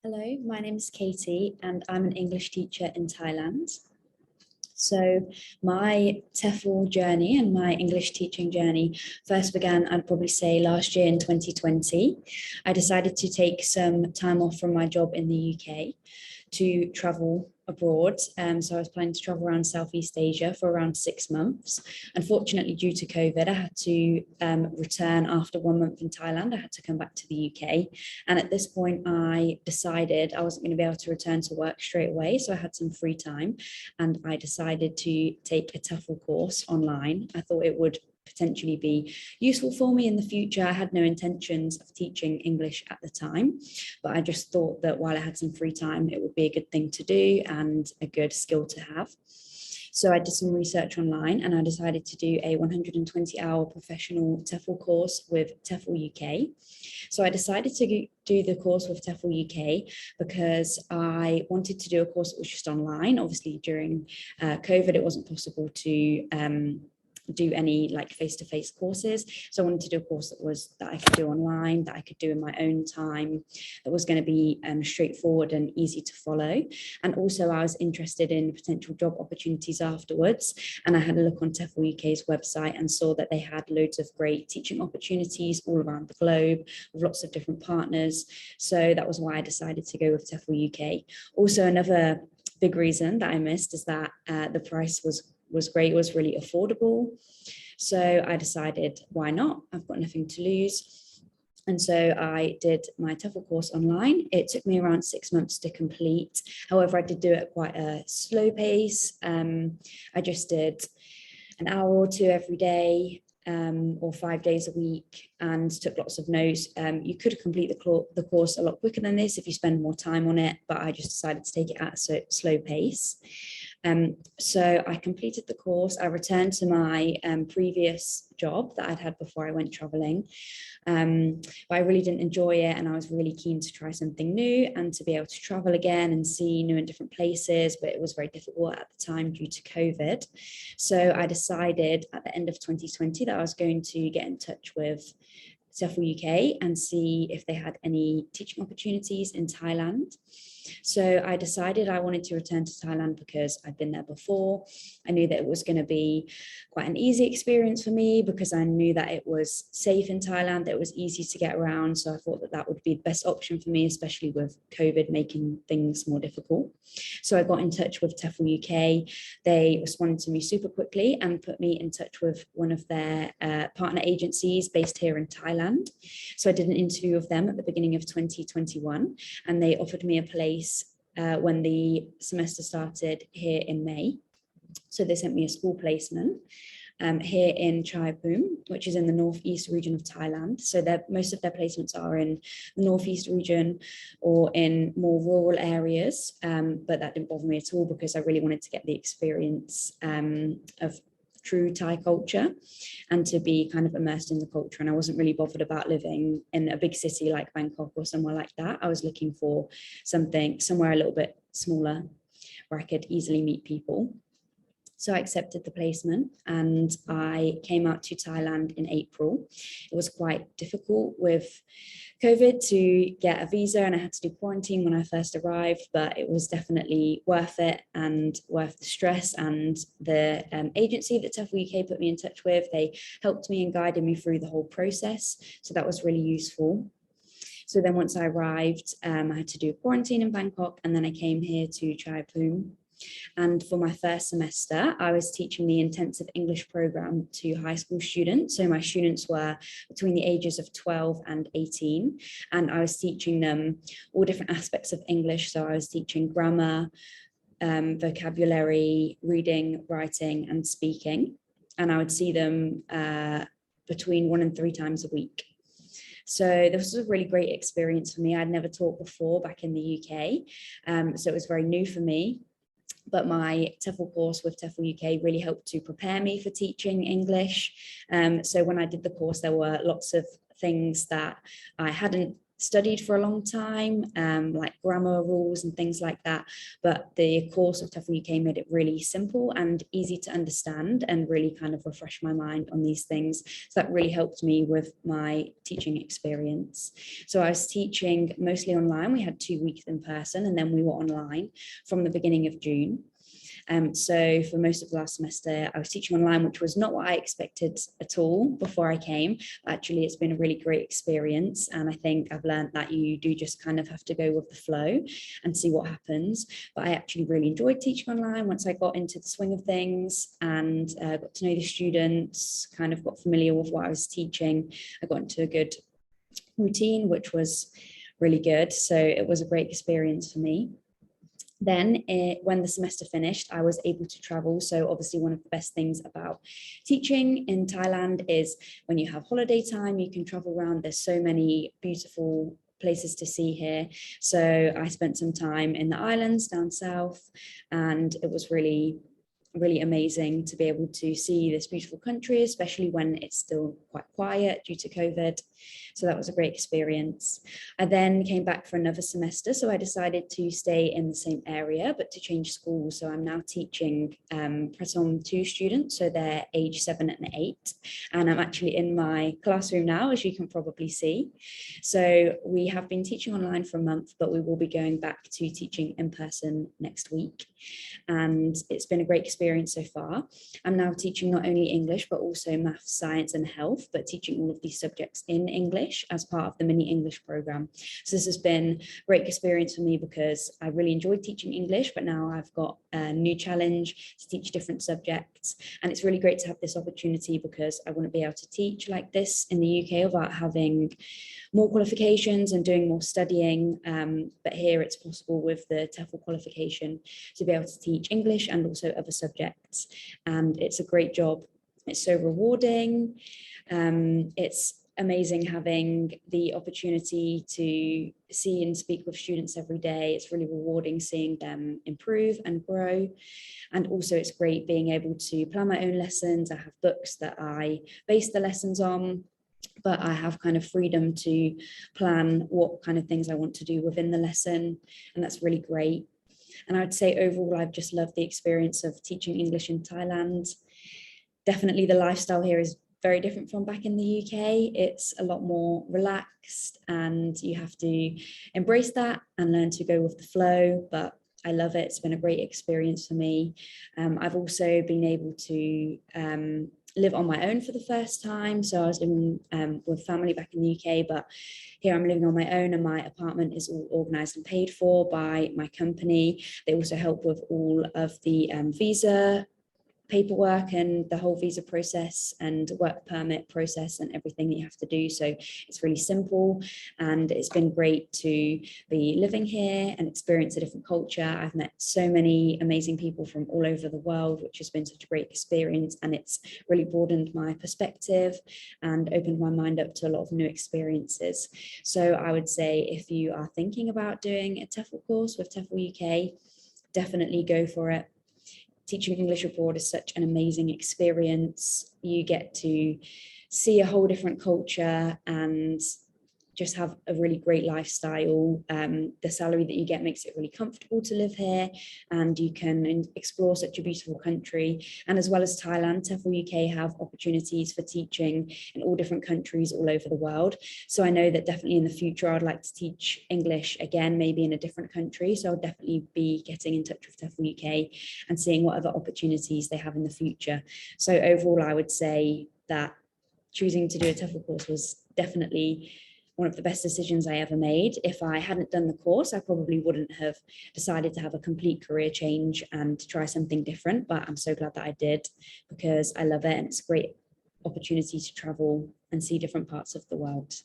Hello, my name is Katie and I'm an English teacher in Thailand. So my TEFL journey and my English teaching journey first began, I'd probably say last year in 2020. I decided to take some time off from my job in the UK to travel abroad. So I was planning to travel around Southeast Asia for around 6 months. Unfortunately, due to COVID, I had to return after 1 month in Thailand. I had to come back to the UK. And at this point, I decided I wasn't going to be able to return to work straight away. So I had some free time and I decided to take a TEFL course online. I thought it would potentially be useful for me in the future. I had no intentions of teaching English at the time, but I just thought that while I had some free time, it would be a good thing to do and a good skill to have. So I did some research online and I decided to do a 120-hour professional TEFL course with TEFL UK. So I decided to do the course with TEFL UK because I wanted to do a course that was just online. Obviously, during COVID, it wasn't possible to do any like face-to-face courses. So I wanted to do a course that I could do online, that I could do in my own time, that was going to be straightforward and easy to follow. And also I was interested in potential job opportunities afterwards. And I had a look on TEFL UK's website and saw that they had loads of great teaching opportunities all around the globe with lots of different partners. So that was why I decided to go with TEFL UK. Also, another big reason that I missed is that the price was great, was really affordable. So I decided, why not? I've got nothing to lose. And so I did my TEFL course online. It took me around 6 months to complete. However, I did do it at quite a slow pace. I just did an hour or two every day, or 5 days a week, and took lots of notes. You could complete the course a lot quicker than this if you spend more time on it, but I just decided to take it at a slow pace. So I completed the course. I returned to my previous job that I'd had before I went traveling, but I really didn't enjoy it, and I was really keen to try something new and to be able to travel again and see new and different places, but it was very difficult at the time due to COVID. So I decided at the end of 2020 that I was going to get in touch with TEFL UK and see if they had any teaching opportunities in Thailand. So I decided I wanted to return to Thailand because I'd been there before. I knew that it was going to be quite an easy experience for me because I knew that it was safe in Thailand, that it was easy to get around. So I thought that that would be the best option for me, especially with COVID making things more difficult. So I got in touch with TEFL UK. They responded to me super quickly and put me in touch with one of their partner agencies based here in Thailand. So I did an interview with them at the beginning of 2021, and they offered me a place when the semester started here in May. So they sent me a school placement here in Chai Pum, which is in the northeast region of Thailand. So most of their placements are in the northeast region or in more rural areas, but that didn't bother me at all because I really wanted to get the experience of true Thai culture and to be kind of immersed in the culture. And I wasn't really bothered about living in a big city like Bangkok or somewhere like that. I was looking for somewhere a little bit smaller where I could easily meet people. So I accepted the placement and I came out to Thailand in April. It was quite difficult with COVID to get a visa, and I had to do quarantine when I first arrived, but it was definitely worth it and worth the stress. And the agency that TEFL UK put me in touch with, they helped me and guided me through the whole process. So that was really useful. So then once I arrived, I had to do quarantine in Bangkok, and then I came here to Chai Pum. And for my first semester, I was teaching the intensive English program to high school students. So my students were between the ages of 12 and 18. And I was teaching them all different aspects of English. So I was teaching grammar, vocabulary, reading, writing, and speaking. And I would see them between 1 and 3 times a week. So this was a really great experience for me. I'd never taught before back in the UK. So it was very new for me. But my TEFL course with TEFL UK really helped to prepare me for teaching English. So when I did the course, there were lots of things that I hadn't studied for a long time, like grammar rules and things like that. But the course of TEFL UK made it really simple and easy to understand and really kind of refresh my mind on these things. So that really helped me with my teaching experience. So I was teaching mostly online. We had 2 weeks in person and then we were online from the beginning of June. So for most of the last semester, I was teaching online, which was not what I expected at all before I came. Actually, it's been a really great experience. And I think I've learned that you do just kind of have to go with the flow and see what happens. But I actually really enjoyed teaching online once I got into the swing of things and got to know the students, kind of got familiar with what I was teaching. I got into a good routine, which was really good. So it was a great experience for me. Then when the semester finished, I was able to travel. So obviously one of the best things about teaching in Thailand is when you have holiday time, you can travel around. There's so many beautiful places to see here. So I spent some time in the islands down south, and it was really amazing to be able to see this beautiful country, especially when it's still quite quiet due to COVID. So that was a great experience. I then came back for another semester. So I decided to stay in the same area, but to change schools. So I'm now teaching Pratom 2 students. So they're age 7 and 8. And I'm actually in my classroom now, as you can probably see. So we have been teaching online for a month, but we will be going back to teaching in person next week. And it's been a great experience so far. I'm now teaching not only English, but also maths, science and health, but teaching all of these subjects in English as part of the mini English program. So this has been a great experience for me because I really enjoyed teaching English, but now I've got a new challenge to teach different subjects. And it's really great to have this opportunity because I wouldn't be able to teach like this in the UK without having more qualifications and doing more studying. But here it's possible with the TEFL qualification to be able to teach English and also other subjects. And it's a great job. It's so rewarding. It's amazing having the opportunity to see and speak with students every day. It's really rewarding seeing them improve and grow. And also it's great being able to plan my own lessons. I have books that I base the lessons on, but I have kind of freedom to plan what kind of things I want to do within the lesson. And that's really great. And I would say overall, I've just loved the experience of teaching English in Thailand. Definitely the lifestyle here is very different from back in the UK. It's a lot more relaxed and you have to embrace that and learn to go with the flow. But I love it. It's been a great experience for me. I've also been able to live on my own for the first time. So I was living with family back in the UK, but here I'm living on my own and my apartment is all organised and paid for by my company. They also help with all of the visa paperwork and the whole visa process and work permit process and everything that you have to do. So it's really simple and it's been great to be living here and experience a different culture. I've met so many amazing people from all over the world, which has been such a great experience, and it's really broadened my perspective and opened my mind up to a lot of new experiences. So I would say if you are thinking about doing a TEFL course with TEFL UK, definitely go for it. Teaching English abroad is such an amazing experience. You get to see a whole different culture and just have a really great lifestyle. The salary that you get makes it really comfortable to live here, and you can explore such a beautiful country. And as well as Thailand, TEFL UK have opportunities for teaching in all different countries all over the world. So I know that definitely in the future, I'd like to teach English again, maybe in a different country. So I'll definitely be getting in touch with TEFL UK and seeing what other opportunities they have in the future. So overall, I would say that choosing to do a TEFL course was definitely one of the best decisions I ever made. If I hadn't done the course, I probably wouldn't have decided to have a complete career change and to try something different. But I'm so glad that I did because I love it and it's a great opportunity to travel and see different parts of the world.